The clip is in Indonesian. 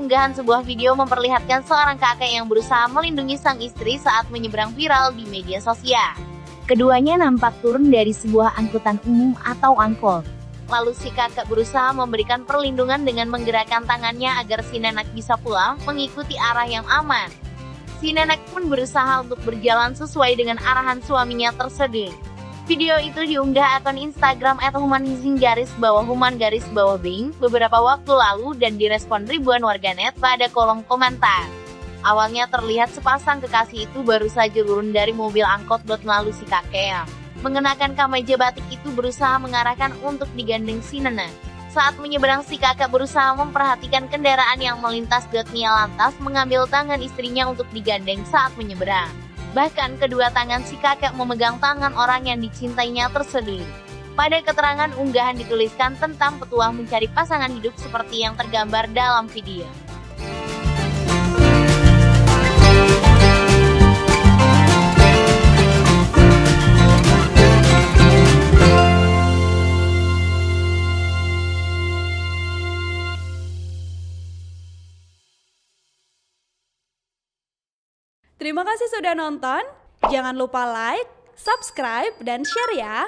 unggahan sebuah video memperlihatkan seorang kakek yang berusaha melindungi sang istri saat menyeberang viral di media sosial. Keduanya nampak turun dari sebuah angkutan umum atau angkot. Lalu si kakek berusaha memberikan perlindungan dengan menggerakkan tangannya agar si nenek bisa pulang mengikuti arah yang aman. Si nenek pun berusaha untuk berjalan sesuai dengan arahan suaminya tersebut. Video itu diunggah akun Instagram @human_human_bing beberapa waktu lalu dan direspon ribuan warganet pada kolom komentar. Awalnya terlihat sepasang kekasih itu baru saja turun dari mobil angkot lalu si kakek yang mengenakan kemeja batik itu berusaha mengarahkan untuk digandeng si nenek. Saat menyeberang si kakek berusaha memperhatikan kendaraan yang melintas lantas mengambil tangan istrinya untuk digandeng saat menyeberang. Bahkan kedua tangan si kakek memegang tangan orang yang dicintainya tersebut. Pada keterangan unggahan dituliskan tentang petuah mencari pasangan hidup seperti yang tergambar dalam video. Terima kasih sudah nonton. Jangan lupa like, subscribe, dan share ya.